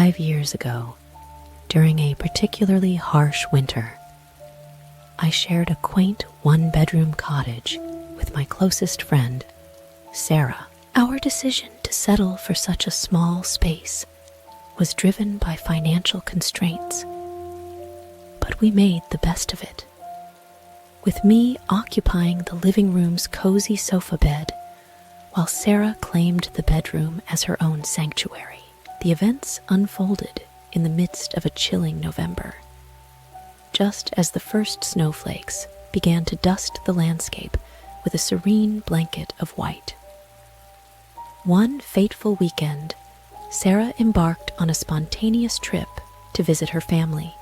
5 years ago, during a particularly harsh winter, I shared a quaint one-bedroom cottage with my closest friend, Sarah. Our decision to settle for such a small space was driven by financial constraints, but we made the best of it. With me occupying the living room's cozy sofa bed, while Sarah claimed the bedroom as her own sanctuary. The events unfolded in the midst of a chilling November, just as the first snowflakes began to dust the landscape with a serene blanket of white. One fateful weekend, Sarah embarked on a spontaneous trip to visit her family,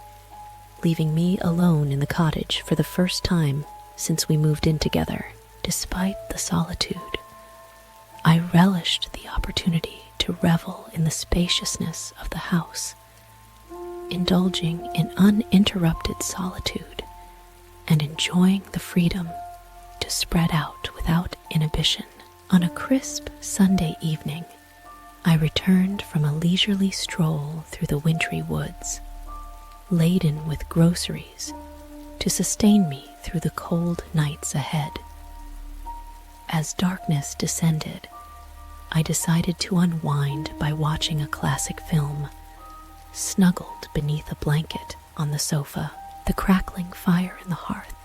leaving me alone in the cottage for the first time since we moved in together. Despite the solitude, I relished the opportunity to revel in the spaciousness of the house, indulging in uninterrupted solitude and enjoying the freedom to spread out without inhibition. On a crisp Sunday evening, I returned from a leisurely stroll through the wintry woods, laden with groceries to sustain me through the cold nights ahead. As darkness descended, I decided to unwind by watching a classic film, snuggled beneath a blanket on the sofa. The crackling fire in the hearth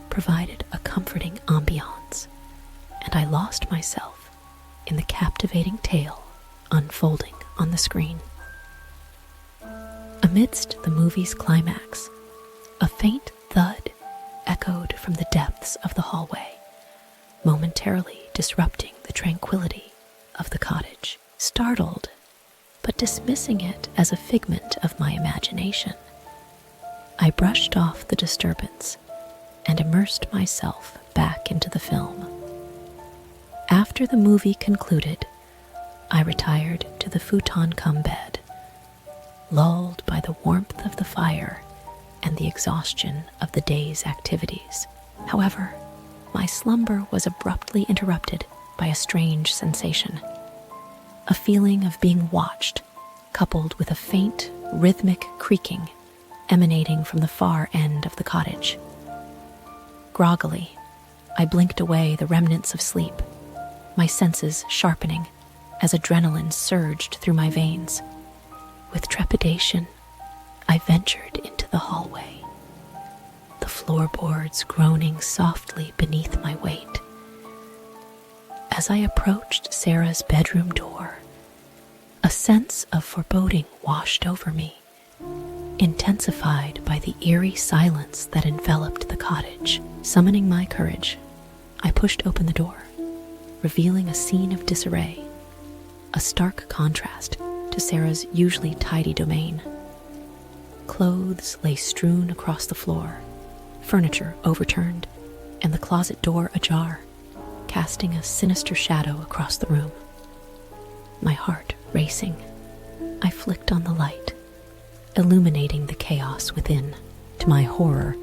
provided a comforting ambiance, and I lost myself in the captivating tale unfolding on the screen. Amidst the movie's climax, a faint thud echoed from the depths of the hallway, momentarily disrupting the tranquility of the cottage. Startled, but dismissing it as a figment of my imagination, I brushed off the disturbance and immersed myself back into the film. After the movie concluded, I retired to the futon-cum bed, lulled by the warmth of the fire and the exhaustion of the day's activities. However, my slumber was abruptly interrupted by a strange sensation. A feeling of being watched, coupled with a faint, rhythmic creaking emanating from the far end of the cottage. Groggily, I blinked away the remnants of sleep, my senses sharpening as adrenaline surged through my veins. With trepidation, I ventured into the hallway, the floorboards groaning softly beneath my weight. As I approached Sarah's bedroom door, a sense of foreboding washed over me, intensified by the eerie silence that enveloped the cottage. Summoning my courage, I pushed open the door, revealing a scene of disarray, a stark contrast to Sarah's usually tidy domain. Clothes lay strewn across the floor, furniture overturned, and the closet door ajar, casting a sinister shadow across the room. My heart racing, I flicked on the light, illuminating the chaos within. To my horror,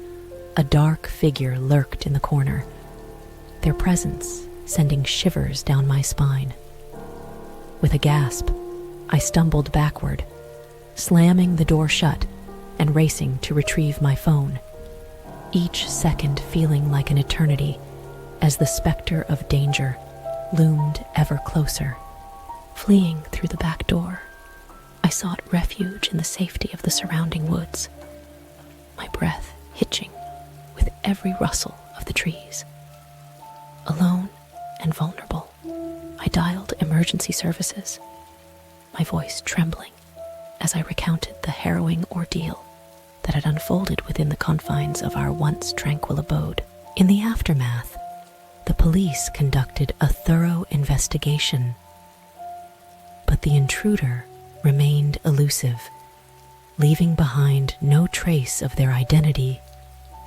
a dark figure lurked in the corner, their presence sending shivers down my spine. With a gasp, I stumbled backward, slamming the door shut and racing to retrieve my phone, each second feeling like an eternity as the specter of danger loomed ever closer. Fleeing through the back door, I sought refuge in the safety of the surrounding woods, my breath hitching with every rustle of the trees. Alone and vulnerable, I dialed emergency services, my voice trembling as I recounted the harrowing ordeal that had unfolded within the confines of our once tranquil abode. In the aftermath, the police conducted a thorough investigation, but the intruder remained elusive, leaving behind no trace of their identity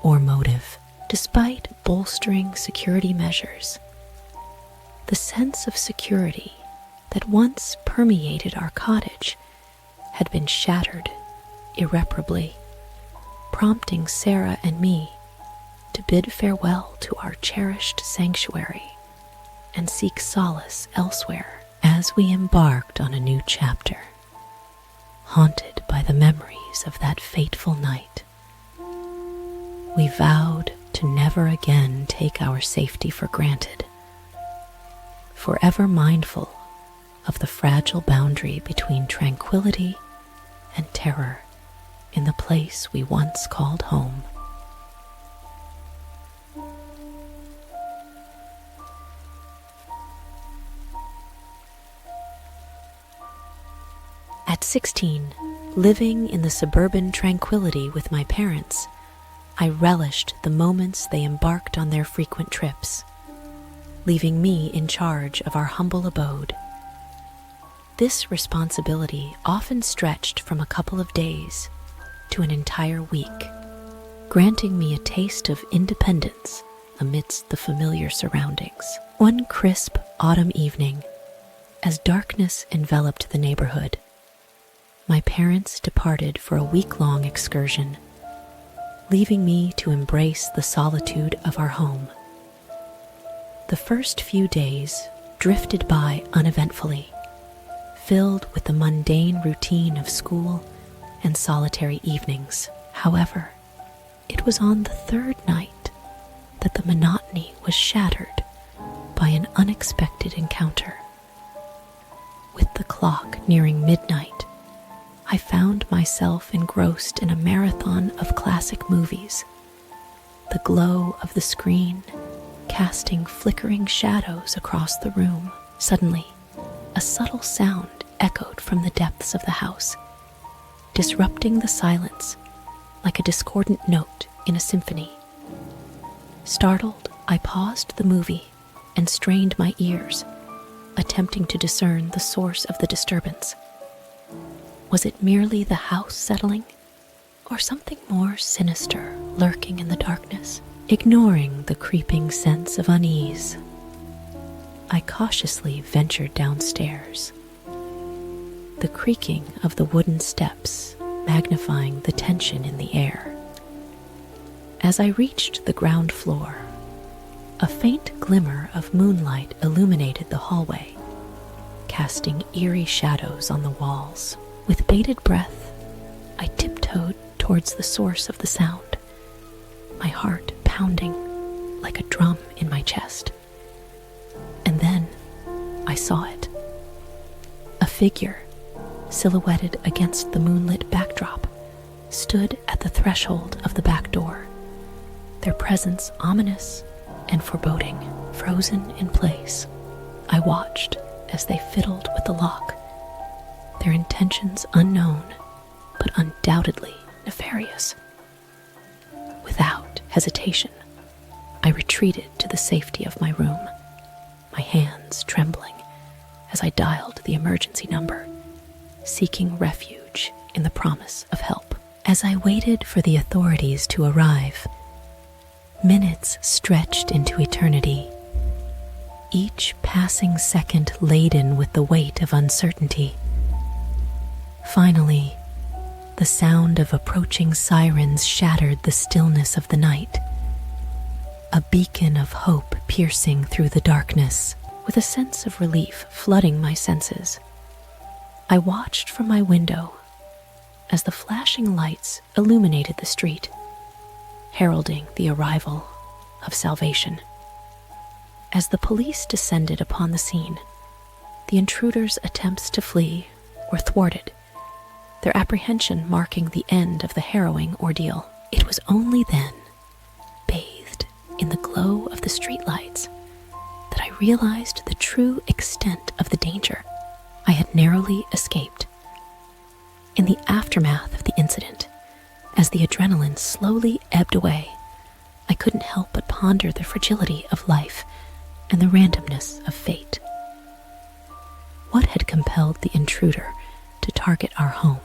or motive. Despite bolstering security measures, the sense of security that once permeated our cottage had been shattered irreparably, prompting Sarah and me to bid farewell to our cherished sanctuary and seek solace elsewhere. As we embarked on a new chapter, haunted by the memories of that fateful night. We vowed to never again take our safety for granted, forever mindful of the fragile boundary between tranquility and terror in the place we once called home. At 16, living in the suburban tranquility with my parents, I relished the moments they embarked on their frequent trips, leaving me in charge of our humble abode. This responsibility often stretched from a couple of days to an entire week, granting me a taste of independence amidst the familiar surroundings. One crisp autumn evening, as darkness enveloped the neighborhood, my parents departed for a week-long excursion, leaving me to embrace the solitude of our home. The first few days drifted by uneventfully, filled with the mundane routine of school and solitary evenings. However, it was on the third night that the monotony was shattered by an unexpected encounter. With the clock nearing midnight, I found myself engrossed in a marathon of classic movies, the glow of the screen casting flickering shadows across the room. Suddenly, a subtle sound echoed from the depths of the house, disrupting the silence like a discordant note in a symphony. Startled, I paused the movie and strained my ears, attempting to discern the source of the disturbance. Was it merely the house settling, or something more sinister lurking in the darkness? Ignoring the creeping sense of unease, I cautiously ventured downstairs, the creaking of the wooden steps magnifying the tension in the air. As I reached the ground floor, a faint glimmer of moonlight illuminated the hallway, casting eerie shadows on the walls. With bated breath, I tiptoed towards the source of the sound, my heart pounding like a drum in my chest. And then I saw it. A figure, silhouetted against the moonlit backdrop, stood at the threshold of the back door, their presence ominous and foreboding. Frozen in place, I watched as they fiddled with the lock, their intentions unknown, but undoubtedly nefarious. Without hesitation, I retreated to the safety of my room, my hands trembling as I dialed the emergency number, seeking refuge in the promise of help. As I waited for the authorities to arrive, minutes stretched into eternity, each passing second laden with the weight of uncertainty. Finally, the sound of approaching sirens shattered the stillness of the night, a beacon of hope piercing through the darkness. With a sense of relief flooding my senses, I watched from my window as the flashing lights illuminated the street, heralding the arrival of salvation. As the police descended upon the scene, the intruders' attempts to flee were thwarted, their apprehension marking the end of the harrowing ordeal. It was only then, bathed in the glow of the streetlights, that I realized the true extent of the danger I had narrowly escaped. In the aftermath of the incident, as the adrenaline slowly ebbed away, I couldn't help but ponder the fragility of life and the randomness of fate. What had compelled the intruder to target our home?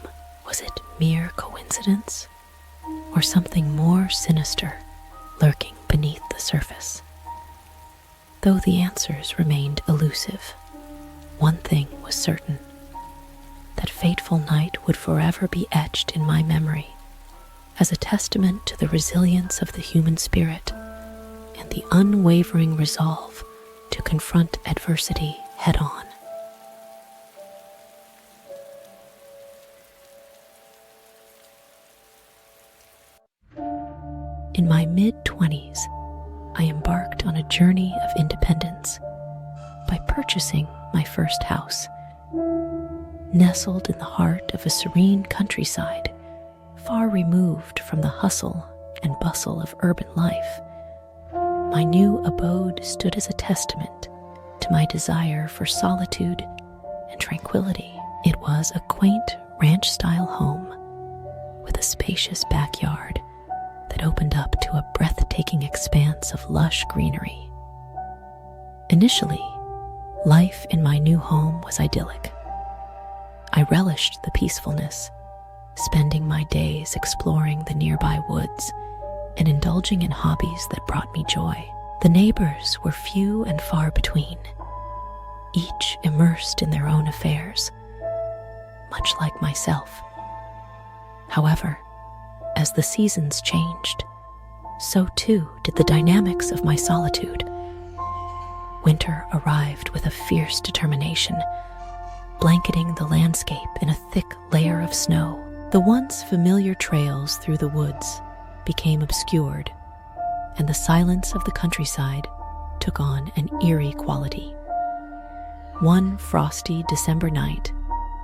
Was it mere coincidence, or something more sinister lurking beneath the surface? Though the answers remained elusive, one thing was certain: that fateful night would forever be etched in my memory as a testament to the resilience of the human spirit and the unwavering resolve to confront adversity head-on. In my mid-20s, I embarked on a journey of independence by purchasing my first house. Nestled in the heart of a serene countryside, far removed from the hustle and bustle of urban life, my new abode stood as a testament to my desire for solitude and tranquility. It was a quaint ranch-style home with a spacious backyard that opened up to a breathtaking expanse of lush greenery. Initially, life in my new home was idyllic. I relished the peacefulness, spending my days exploring the nearby woods and indulging in hobbies that brought me joy. The neighbors were few and far between, each immersed in their own affairs, much like myself. However, as the seasons changed, so too did the dynamics of my solitude. Winter arrived with a fierce determination, blanketing the landscape in a thick layer of snow. The once familiar trails through the woods became obscured, and the silence of the countryside took on an eerie quality. One frosty December night,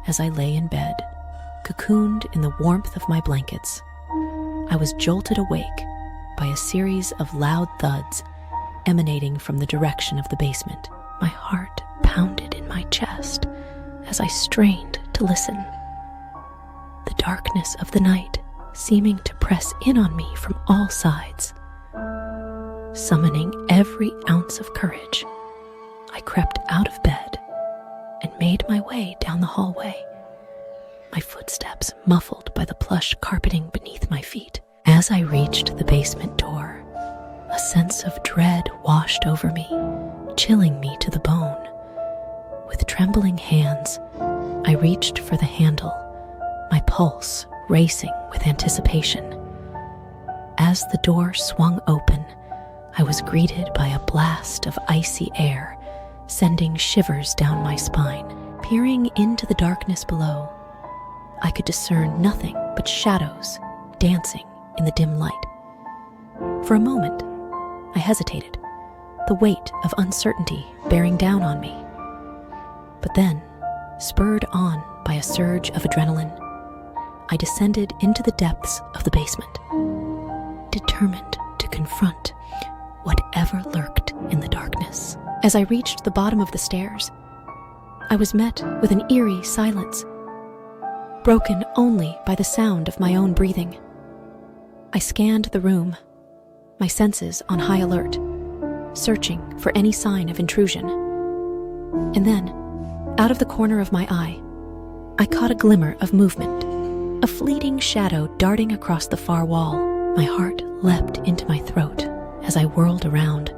as I lay in bed, cocooned in the warmth of my blankets, I was jolted awake by a series of loud thuds emanating from the direction of the basement. My heart pounded in my chest as I strained to listen. The darkness of the night seeming to press in on me from all sides. Summoning every ounce of courage, I crept out of bed and made my way down the hallway, my footsteps muffled by the plush carpeting beneath my feet. As I reached the basement door, a sense of dread washed over me, chilling me to the bone. With trembling hands, I reached for the handle, my pulse racing with anticipation. As the door swung open, I was greeted by a blast of icy air, sending shivers down my spine. Peering into the darkness below, I could discern nothing but shadows dancing in the dim light. For a moment, I hesitated, the weight of uncertainty bearing down on me. But then, spurred on by a surge of adrenaline, I descended into the depths of the basement, determined to confront whatever lurked in the darkness. As I reached the bottom of the stairs, I was met with an eerie silence, broken only by the sound of my own breathing. I scanned the room, my senses on high alert, searching for any sign of intrusion. And then, out of the corner of my eye, I caught a glimmer of movement, a fleeting shadow darting across the far wall. My heart leapt into my throat as I whirled around,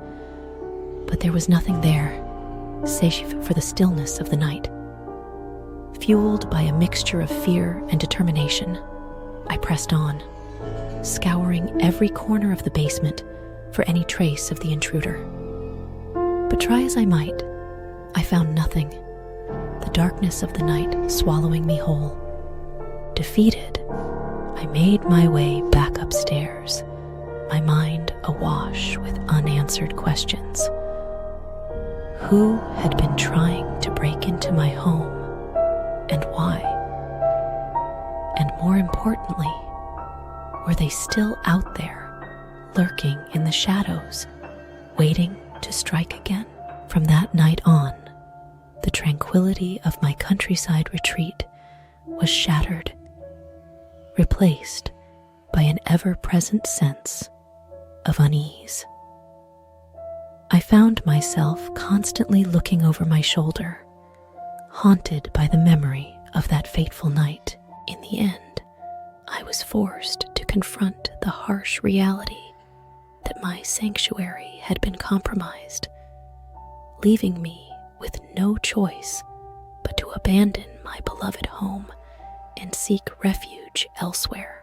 but there was nothing there, save for the stillness of the night. Fueled by a mixture of fear and determination, I pressed on, scouring every corner of the basement for any trace of the intruder. But try as I might, I found nothing, the darkness of the night swallowing me whole. Defeated, I made my way back upstairs, my mind awash with unanswered questions. Who had been trying to break into my home, and why? And more importantly, were they still out there, lurking in the shadows, waiting to strike again? From that night on, the tranquility of my countryside retreat was shattered, replaced by an ever-present sense of unease. I found myself constantly looking over my shoulder, haunted by the memory of that fateful night. In the end, I was forced to confront the harsh reality that my sanctuary had been compromised, leaving me with no choice but to abandon my beloved home and seek refuge elsewhere.